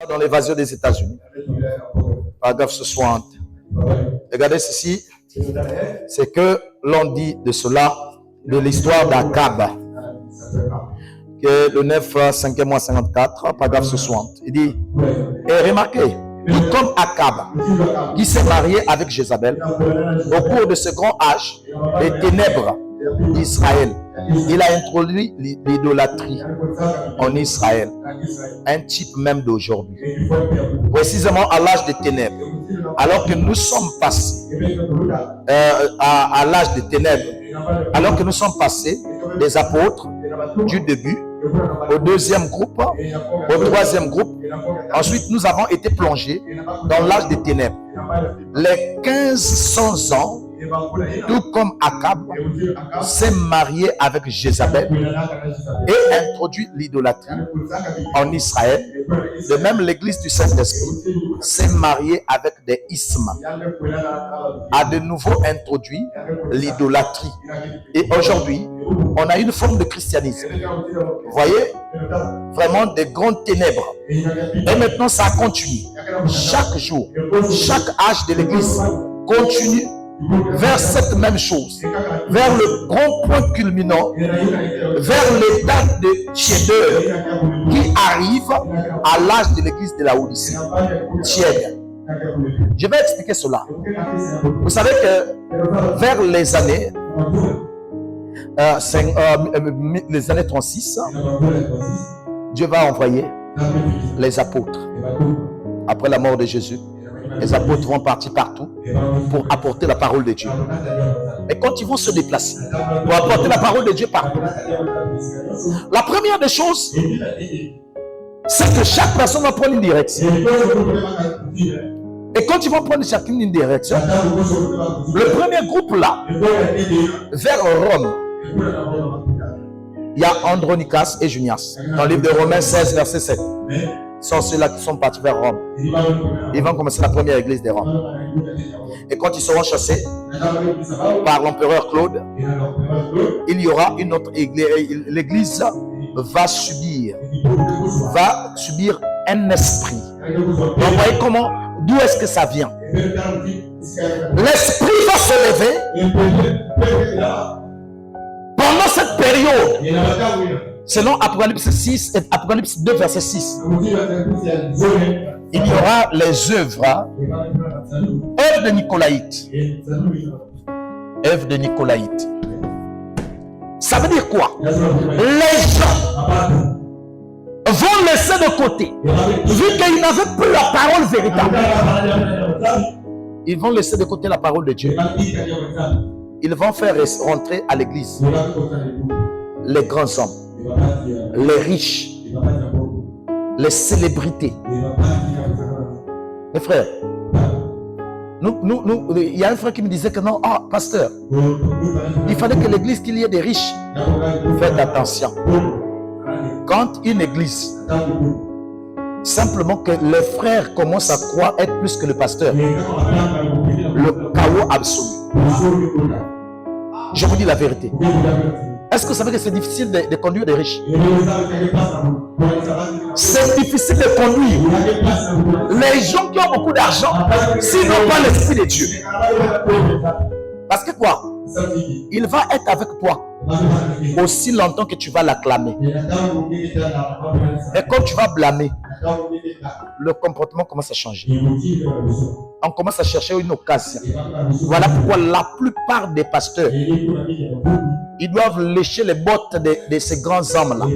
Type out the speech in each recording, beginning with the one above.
dans l'évasion des États-Unis. Paragraphe 60. Regardez ceci. C'est que l'on dit de cela, de l'histoire d'Akab, que le 9, 5e mois 54, paragraphe 60. Il dit, et remarquez, tout comme Akab, qui s'est marié avec Jézabel, au cours de ce grand âge des ténèbres d'Israël, il a introduit l'idolâtrie en Israël, un type même d'aujourd'hui. Précisément à l'âge des ténèbres, alors que nous sommes passés à l'âge des ténèbres, alors que nous sommes passés des apôtres du début au deuxième groupe, au troisième groupe. Ensuite, nous avons été plongés dans l'âge des ténèbres. Les 1500 ans, tout comme Akab s'est marié avec Jézabel et introduit l'idolâtrie en Israël, de même l'église du Saint-Esprit s'est mariée avec des ismes, a de nouveau introduit l'idolâtrie. Et aujourd'hui, on a une forme de christianisme. Vous voyez, vraiment des grandes ténèbres. Et maintenant, ça continue. Chaque jour, chaque âge de l'église continue vers cette même chose, vers le grand point culminant, vers l'état de tiédeur qui arrive à l'âge de l'église de la Odyssée. Tiède. Je vais expliquer cela. Vous savez que vers les années les années 36, Dieu va envoyer les apôtres. Après la mort de Jésus, les apôtres vont partir partout pour apporter la parole de Dieu. Et quand ils vont se déplacer pour apporter la parole de Dieu partout, la première des choses, c'est que chaque personne va prendre une direction. Et quand ils vont prendre chacune une direction, le premier groupe là, vers Rome, il y a Andronicas et Junias. Dans le livre de Romains 16, verset 7. Sont ceux-là qui sont partis vers Rome. Ils vont commencer la première église de Rome. Et quand ils seront chassés par l'empereur Claude, il y aura une autre église. L'église va subir un esprit. Donc, vous voyez comment, d'où est-ce que ça vient? L'esprit va se lever pendant cette période. Selon Apocalypse 6 et Apocalypse 2, verset 6, il y aura les œuvres de Nicolaïtes. Œuvres de Nicolaïtes. Ça veut dire quoi? Les gens vont laisser de côté, vu qu'ils n'avaient plus la parole véritable. Ils vont laisser de côté la parole de Dieu. Ils vont faire rentrer à l'église les grands hommes, les riches, les célébrités. Mes frères, il y a un frère qui me disait que non, pasteur, il fallait que l'église, qu'il y ait des riches. Faites attention. Quand une église, simplement que les frères commencent à croire être plus que le pasteur, le chaos absolu. Je vous dis la vérité. Est-ce que vous savez que c'est difficile de conduire des riches? C'est difficile de conduire les gens qui ont beaucoup d'argent s'ils n'ont pas l'esprit de Dieu. Parce que quoi? Il va être avec toi aussi longtemps que tu vas l'acclamer. Et quand tu vas blâmer, le comportement commence à changer. On commence à chercher une occasion. Voilà pourquoi la plupart des pasteurs, ils doivent lécher les bottes de ces grands hommes-là.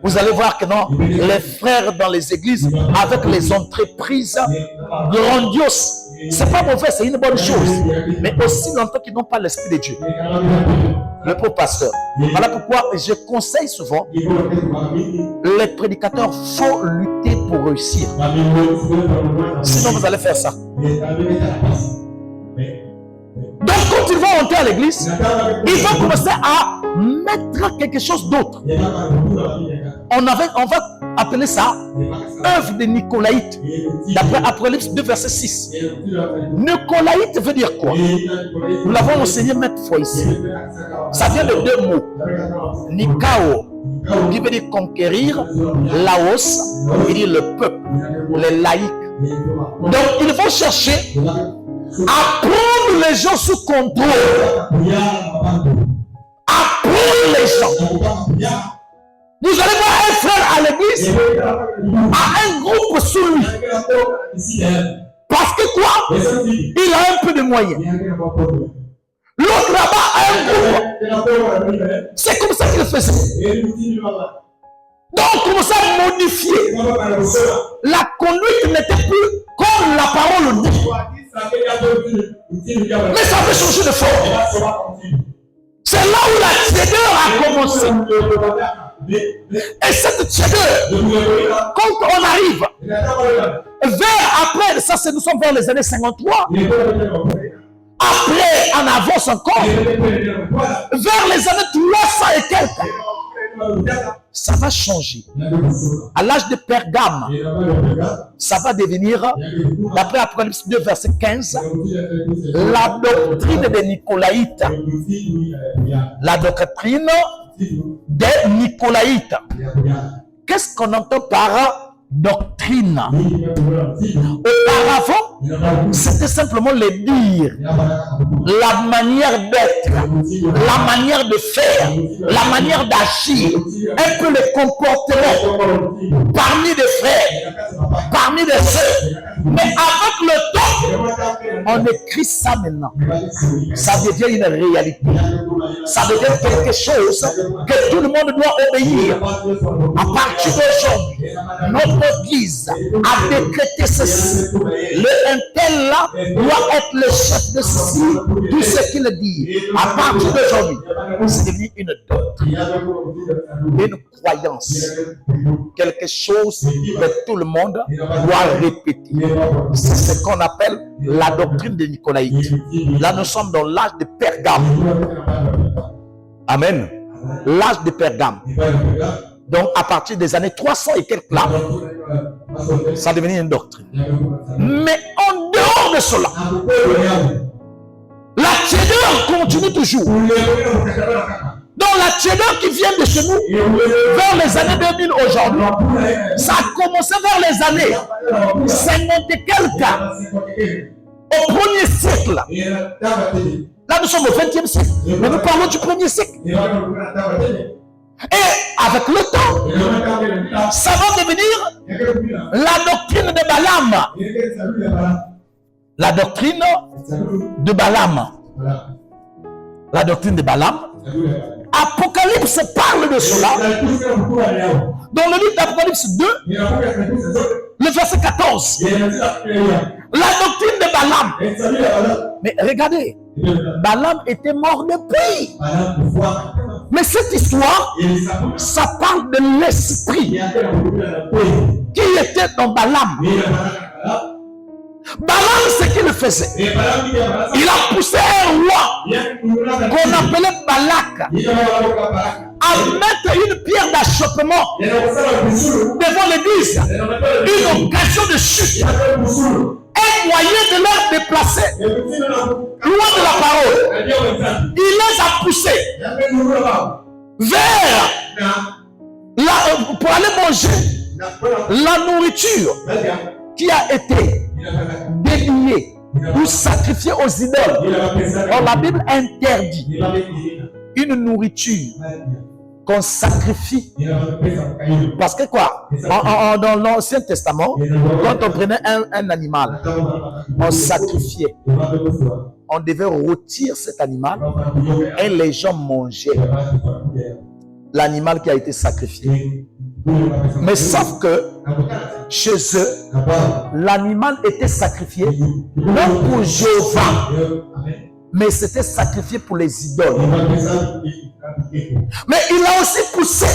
Vous allez voir que non, les frères dans les églises, avec les entreprises grandioses, c'est pas mauvais, c'est une bonne chose. Mais aussi longtemps qu'ils n'ont pas l'esprit de Dieu. Le pauvre pasteur. Voilà pourquoi je conseille souvent, les prédicateurs, il faut lutter pour réussir. Sinon vous allez faire ça. Donc quand ils vont entrer à l'église, ils vont commencer à mettre quelque chose d'autre. On va appeler ça œuvre de Nicolaïte. D'après Apocalypse 2, verset 6. Nicolaïte veut dire quoi? Nous l'avons enseigné maintes fois ici. Ça vient de deux mots. Nikao qui veut dire conquérir, Laos, il dit le peuple, les laïcs. Donc, il faut chercher à prendre les gens sous contrôle. À prendre les gens. Vous allez voir un frère à l'église, à un groupe sous lui. Parce que quoi? Il a un peu de moyens. L'autre là-bas a un groupe. C'est comme ça qu'il faisait. Donc, on commence à modifier. La conduite n'était plus comme la parole dit. Mais ça peut changer de forme. C'est là où la tiédeur a commencé. Et cette tiédeur, quand on arrive vers après, ça c'est nous sommes vers les années 53. Après, on avance encore vers les années 300 et quelques. Ça va changer. À l'âge de Pergame, ça va devenir, d'après Apocalypse 2, verset 15, la doctrine des Nicolaïtes. La doctrine des Nicolaïtes. Qu'est-ce qu'on entend par doctrine? Auparavant, c'était simplement les dires, la manière d'être, la manière de faire, la manière d'agir, un peu les comportements parmi des frères, parmi des sœurs. Mais avec le temps, on écrit ça maintenant. Ça devient une réalité. Ça devient quelque chose que tout le monde doit obéir. À partir d'aujourd'hui, notre Église a décrété ceci. Le tel là doit être le chef de ceci, tout ce qu'il dit. À partir d'aujourd'hui, c'est devenu une doctrine, une croyance, quelque chose que tout le monde doit répéter. C'est ce qu'on appelle la doctrine des Nicolaïtes. Là, nous sommes dans l'âge de Pergame. Amen. L'âge de Pergame. Donc, à partir des années 300 et quelques là, ça devenait une doctrine. Mais en dehors de cela, la tiédeur continue toujours. Donc, la tiédeur qui vient de chez nous, vers les années 2000 aujourd'hui, ça a commencé vers les années 50 et quelques, au premier siècle. Là, nous sommes au 20e siècle, mais nous parlons du premier siècle. Et avec le temps, ça va devenir la doctrine de Balaam. La doctrine de Balaam. La doctrine de Balaam. Apocalypse parle de cela. Dans le livre d'Apocalypse 2, le verset 14. La doctrine de Balaam. Mais regardez, Balaam était mort depuis. Mais cette histoire, ça parle de l'esprit qui était dans Balaam. Balaam, ce qu'il faisait, il a poussé un roi qu'on appelait Balak à mettre une pierre d'achoppement devant l'église, une occasion de chute, un moyen de leur déplacer loin de la parole. Il les a poussés vers pour aller manger la nourriture qui a été dédiée ou sacrifiée aux idoles. Or, la Bible interdit une nourriture qu'on sacrifie. Parce que quoi? Dans l'Ancien Testament, quand on prenait un animal, on sacrifiait. On devait rôtir cet animal et les gens mangeaient l'animal qui a été sacrifié. Mais sauf que chez eux, l'animal était sacrifié non pour Jéhovah, mais c'était sacrifié pour les idoles. Mais il a aussi poussé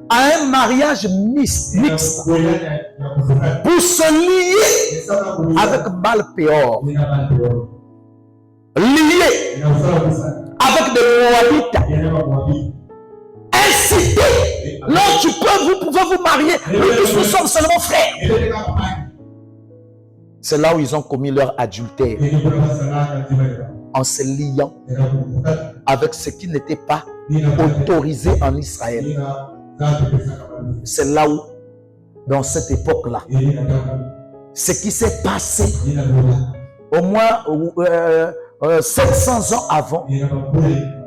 à un mariage mixte pour se lier avec Baal-Péor, lié avec des Moabites, incité. Non, vous pouvez vous marier. Nous sommes seulement frères. C'est là où ils ont commis leur adultère. en se liant avec ce qui n'était pas autorisé en Israël. C'est là où, dans cette époque-là, ce qui s'est passé au moins 700 ans avant,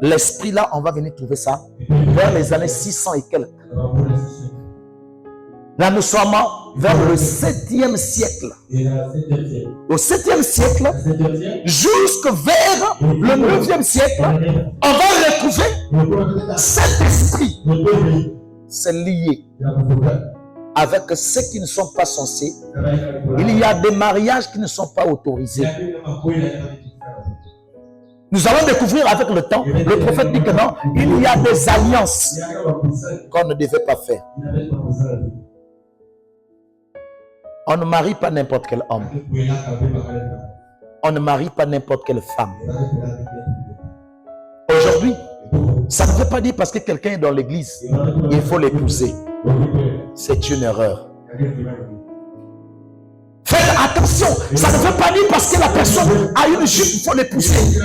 l'esprit là, on va venir trouver ça vers les années 600 et quelques. Là, nous sommes vers le 7e siècle. Au 7e siècle, jusque vers le 9e siècle, on va retrouver cet esprit. C'est lié avec ceux qui ne sont pas censés. Il y a des mariages qui ne sont pas autorisés. Nous allons découvrir avec le temps. Le prophète dit que non, il y a des alliances qu'on ne devait pas faire. On ne marie pas n'importe quel homme. On ne marie pas n'importe quelle femme. Aujourd'hui, ça ne veut pas dire parce que quelqu'un est dans l'église, il faut l'épouser. C'est une erreur. Faites attention, ça ne veut pas dire parce que la personne a une jupe, il faut l'épouser.